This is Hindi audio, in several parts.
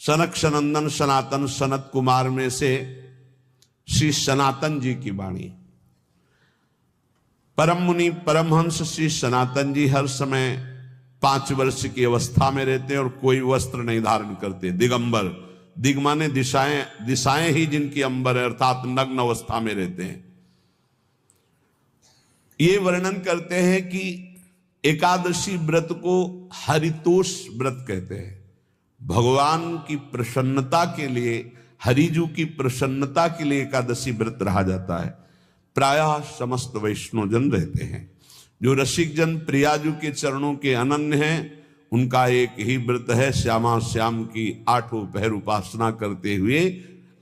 सनक सनंदन सनातन सनत कुमार में से श्री सनातन जी की वाणी। परम मुनि परमहंस श्री सनातन जी हर समय 5 वर्ष की अवस्था में रहते हैं और कोई वस्त्र नहीं धारण करते, दिगंबर। दिग माने दिशाएं, दिशाएं ही जिनकी अंबर है, अर्थात नग्न अवस्था में रहते हैं। ये वर्णन करते हैं कि एकादशी व्रत को हरितोष व्रत कहते हैं। भगवान की प्रसन्नता के लिए, हरिजू की प्रसन्नता के लिए एकादशी व्रत रहा जाता है। प्रायः समस्त वैष्णवजन रहते हैं। जो रसिक जन प्रियाजू के चरणों के अनन्य हैं, उनका एक ही व्रत है, श्यामा श्याम की 8 पहर उपासना करते हुए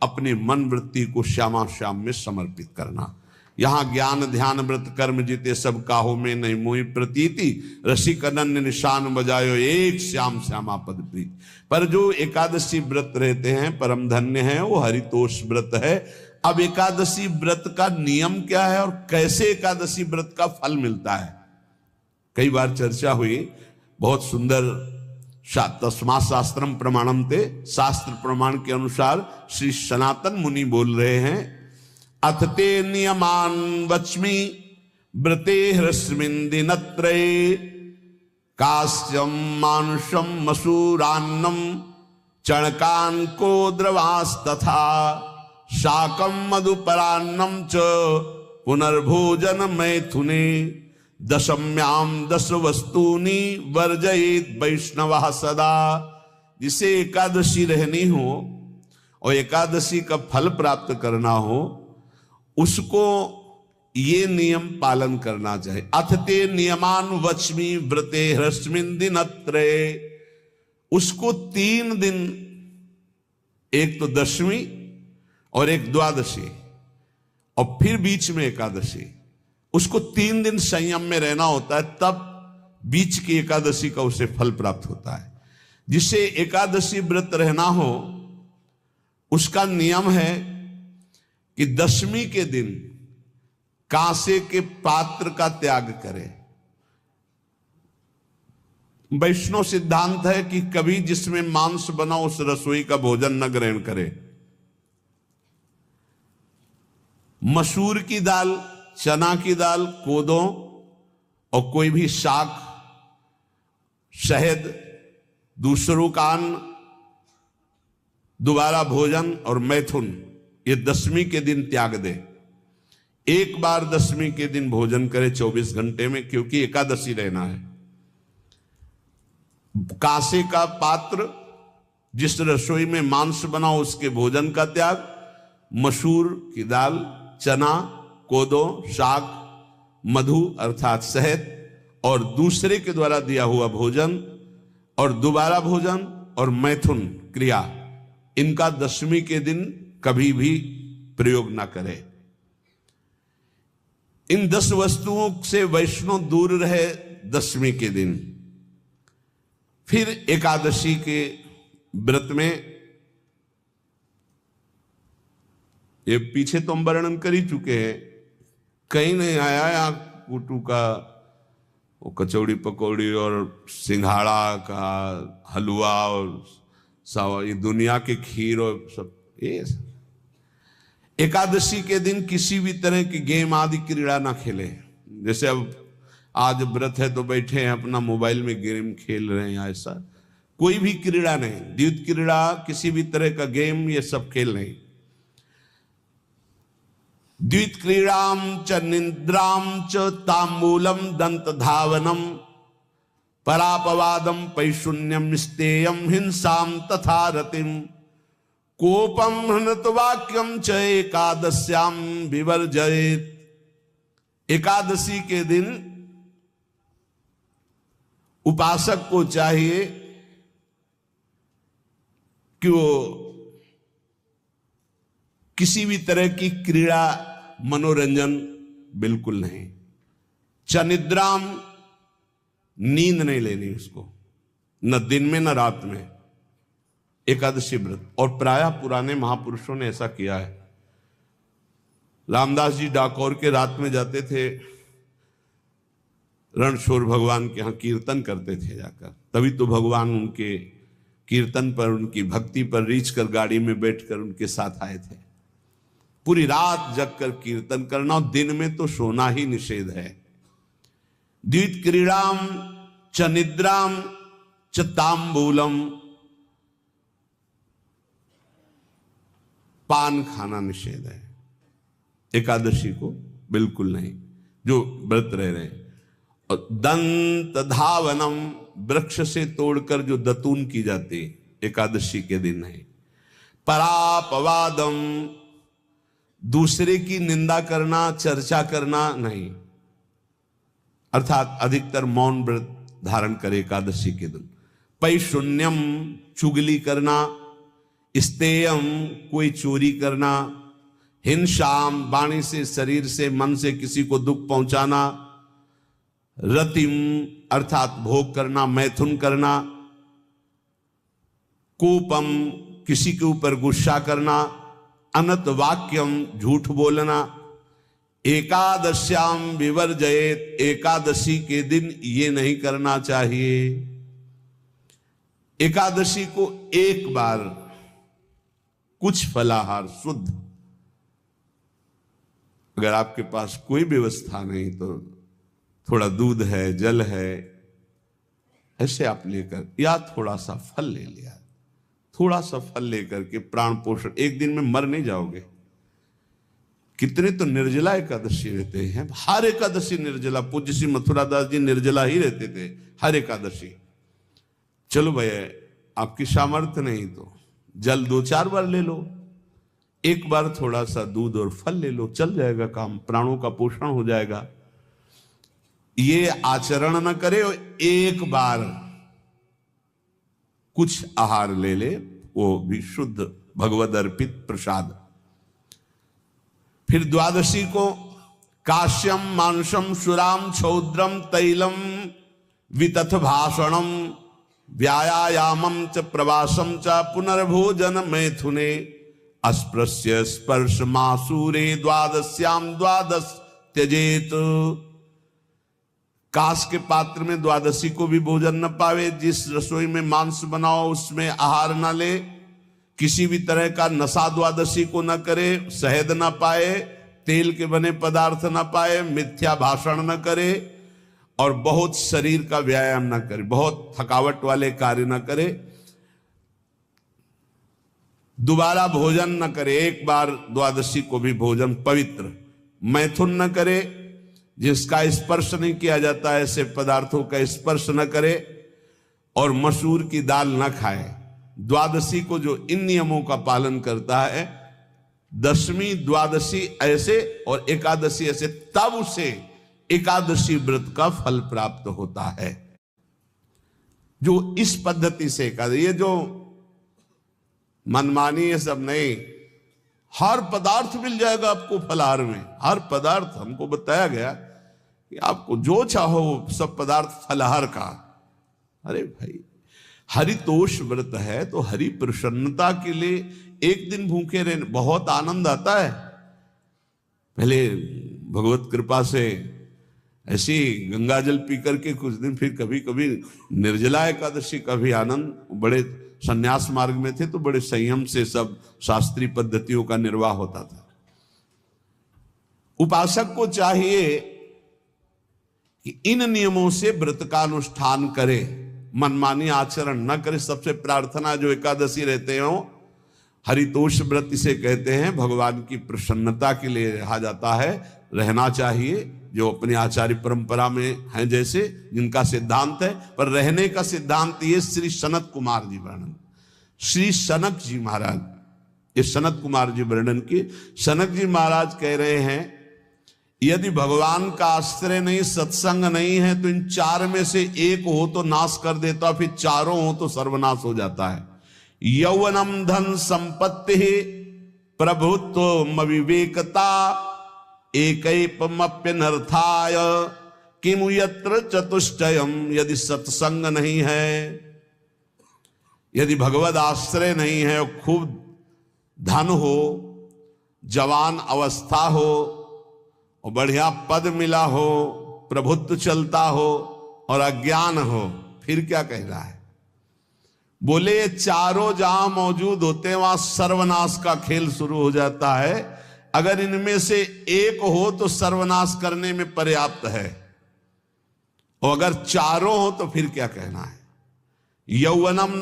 अपनी मन वृत्ति को श्यामा श्याम में समर्पित करना। यहाँ ज्ञान ध्यान व्रत कर्म जीते सब काहो में नहीं मोहि प्रतीति, रसिक अनन्य निशान बजायो एक श्याम श्यामा पद प्रीति। पर जो एकादशी व्रत रहते हैं परम धन्य है, वो हरितोष व्रत है। अब एकादशी व्रत का नियम क्या है और कैसे एकादशी व्रत का फल मिलता है, कई बार चर्चा हुई। बहुत सुंदर तस्मा शास्त्रम प्रमाणम ते, शास्त्र प्रमाण के अनुसार श्री सनातन मुनि बोल रहे हैं, अथ ते नियमान वच्मि व्रते ह्रस्मिन् दिनत्रये, कास्यम मानुषम मसूरान्नम चणकान को द्रवास तथा, शाकम मधुपरान्नम च पुनर्भोजन मैथुने, दशम्याम 10 वस्तूनि वर्जयेत वैष्णवः सदा। जिसे एकादशी रहनी हो और एकादशी का फल प्राप्त करना हो, उसको ये नियम पालन करना चाहिए। अथ ते नियमान वच्मि व्रते ह्रस्मिन् दिनत्रये, उसको 3 दिन, एक तो दशमी और एक द्वादशी और फिर बीच में एकादशी, उसको 3 दिन संयम में रहना होता है, तब बीच की एकादशी का उसे फल प्राप्त होता है। जिसे एकादशी व्रत रहना हो उसका नियम है कि दशमी के दिन कांसे के पात्र का त्याग करे। वैष्णव सिद्धांत है कि कभी जिसमें मांस बना उस रसोई का भोजन न ग्रहण करे। मसूर की दाल, चना की दाल, कोदो और कोई भी शाक, शहद, दूसरों का अन्न, दोबारा भोजन और मैथुन, ये दशमी के दिन त्याग दे। एक बार दशमी के दिन भोजन करे 24 घंटे में, क्योंकि एकादशी रहना है। कांसे का पात्र, जिस रसोई में मांस बना उसके भोजन का त्याग, मसूर की दाल, चना, कोदो, शाक, मधु अर्थात शहद और दूसरे के द्वारा दिया हुआ भोजन और दोबारा भोजन और मैथुन क्रिया, इनका दशमी के दिन कभी भी प्रयोग ना करे। इन 10 वस्तुओं से वैष्णव दूर रहे दशमी के दिन। फिर एकादशी के व्रत में, ये पीछे तो हम वर्णन कर ही चुके हैं, कहीं नहीं आया यहाँ कुटू का वो कचौड़ी पकौड़ी और सिंघाड़ा का हलवा और ये दुनिया के खीर और सब। ये एकादशी के दिन किसी भी तरह की गेम आदि क्रीड़ा ना खेले। जैसे अब आज व्रत है तो बैठे हैं अपना मोबाइल में गेम खेल रहे हैं, ऐसा कोई भी क्रीड़ा नहीं। द्यूत क्रीड़ा, किसी भी तरह का गेम, ये सब खेल नहीं। द्वित क्रीड़ाम च निद्राम च तांबूलम दंत धावनम, परापवादम पैशून्यम स्तेयम हिंसाम तथा रतिम, कोपम हनतवाक्यम च एकादश्याम विवर्जयेत। एकादशी के दिन उपासक को चाहिए कि वो किसी भी तरह की क्रीड़ा, मनोरंजन बिल्कुल नहीं। चनिद्राम, नींद नहीं लेनी उसको, न दिन में न रात में, एकादशी व्रत। और प्रायः पुराने महापुरुषों ने ऐसा किया है। रामदास जी डाकोर के रात में जाते थे, रणछोड़ भगवान के यहाँ कीर्तन करते थे जाकर, तभी तो भगवान उनके कीर्तन पर, उनकी भक्ति पर रीछ कर गाड़ी में बैठकर उनके साथ आए थे। पूरी रात जगकर कीर्तन करना, और दिन में तो सोना ही निषेध है। द्वित क्रीड़ाम च निद्राम च तांबूलम, पान खाना निषेध है एकादशी को, बिल्कुल नहीं, जो व्रत रह रहे हैं। और दंत धावनम, वृक्ष से तोड़कर जो दतून की जाती एकादशी के दिन नहीं। परापवादम, दूसरे की निंदा करना, चर्चा करना नहीं, अर्थात अधिकतर मौन व्रत धारण करे एकादशी के दिन। पैशून्यम, चुगली करना। स्तेयम, कोई चोरी करना। हिंसाम, वाणी से, शरीर से, मन से किसी को दुख पहुंचाना। रतिम, अर्थात भोग करना, मैथुन करना। कोपम, किसी के ऊपर गुस्सा करना। अनत वाक्यम, झूठ बोलना। एकादश्याम विवर्जयेत, एकादशी के दिन ये नहीं करना चाहिए। एकादशी को एक बार कुछ फलाहार शुद्ध, अगर आपके पास कोई व्यवस्था नहीं तो थोड़ा दूध है, जल है, ऐसे आप लेकर, या थोड़ा सा फल ले लिया, थोड़ा सा फल लेकर के प्राण पोषण, एक दिन में मर नहीं जाओगे। कितने तो निर्जला एकादशी रहते हैं, हर एकादशी निर्जला। पूज्य श्री मथुरा दास जी निर्जला ही रहते थे हर एकादशी। चलो भैया, आपकी सामर्थ्य नहीं तो जल 2-4 बार ले लो, एक बार थोड़ा सा दूध और फल ले लो, चल जाएगा काम, प्राणों का पोषण हो जाएगा। ये आचरण न करे, एक बार कुछ आहार ले ले, वो भी शुद्ध भगवद अर्पित प्रसाद। फिर द्वादशी को काश्यम मांसम सुराम क्षौद्रम तैलम वितथ भाषणम व्यायामम च प्रवासम च पुनर्भोजन मैथुने अस्पृश्य स्पर्श मासूरे द्वादश्याम द्वादश त्यजेत। कांस के पात्र में द्वादशी को भी भोजन न पावे। जिस रसोई में मांस बनाओ उसमें आहार न ले। किसी भी तरह का नशा द्वादशी को न करे। शहद न पाए, तेल के बने पदार्थ न पाए, मिथ्या भाषण न करे और बहुत शरीर का व्यायाम न करे, बहुत थकावट वाले कार्य न करे। दोबारा भोजन न करे, एक बार द्वादशी को भी भोजन पवित्र। मैथुन न करे, जिसका स्पर्श नहीं किया जाता ऐसे पदार्थों का स्पर्श न करे, और मसूर की दाल न खाए। द्वादशी को जो इन नियमों का पालन करता है, दशमी द्वादशी ऐसे और एकादशी ऐसे, तब उसे एकादशी व्रत का फल प्राप्त होता है। जो इस पद्धति से एकादशी, ये जो मनमानी ये सब नहीं, हर पदार्थ मिल जाएगा आपको फलाहार में। हर पदार्थ हमको बताया गया कि आपको जो चाहो सब पदार्थ फलाहार का। अरे भाई, हरितोष व्रत है तो हरि प्रसन्नता के लिए एक दिन भूखे रहने बहुत आनंद आता है। पहले भगवत कृपा से ऐसी गंगा जल पी करके कुछ दिन, फिर कभी कभी निर्जला एकादशी का भी आनंद। बड़े संन्यास मार्ग में थे तो बड़े संयम से सब शास्त्रीय पद्धतियों का निर्वाह होता था। उपासक को चाहिए कि इन नियमों से व्रत का अनुष्ठान करे, मनमानी आचरण न करे। सबसे प्रार्थना जो एकादशी रहते हो, हरितोष व्रत इसे कहते हैं, भगवान की प्रसन्नता के लिए रहा जाता है, रहना चाहिए। जो अपनी आचार्य परंपरा में हैं, जैसे जिनका सिद्धांत है, पर रहने का सिद्धांत ये श्री सनत कुमार जी वर्णन, श्री सनक जी महाराज, ये सनत कुमार जी वर्णन की। सनक जी महाराज कह रहे हैं, यदि भगवान का आश्रय नहीं, सत्संग नहीं है, तो इन 4 में से एक हो तो नाश कर देता, फिर चारों हो तो सर्वनाश हो जाता है। यौवनम धन संपत्ति प्रभुत्व विवेकता एकैपमप्यनर्थाय किमु यत्र चतुष्टयम। यदि सत्संग नहीं है, यदि भगवद आश्रय नहीं है, और खूब धन हो, जवान अवस्था हो, और बढ़िया पद मिला हो, प्रभुत्व चलता हो, और अज्ञान हो, फिर क्या कह रहा है? बोले ये चारों जहां मौजूद होते हैं वहां सर्वनाश का खेल शुरू हो जाता है। अगर इनमें से एक हो तो सर्वनाश करने में पर्याप्त है, और अगर चारों हो तो फिर क्या कहना है। यौवनम,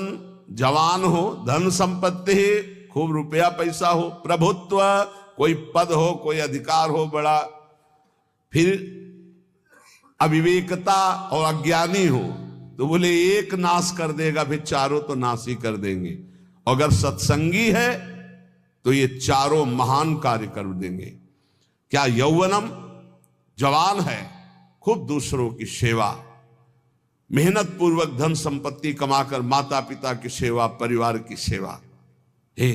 जवान हो, धन संपत्ति, खूब रुपया पैसा हो, प्रभुत्व, कोई पद हो, कोई अधिकार हो बड़ा, फिर अविवेकता और अज्ञानी हो, तो बोले एक नाश कर देगा, फिर चारों तो नाश ही कर देंगे। अगर सत्संगी है तो ये चारों महान कार्य कर देंगे। क्या यौवनम, जवान है, खूब दूसरों की सेवा, मेहनत पूर्वक धन संपत्ति कमाकर माता पिता की सेवा, परिवार की सेवा, हे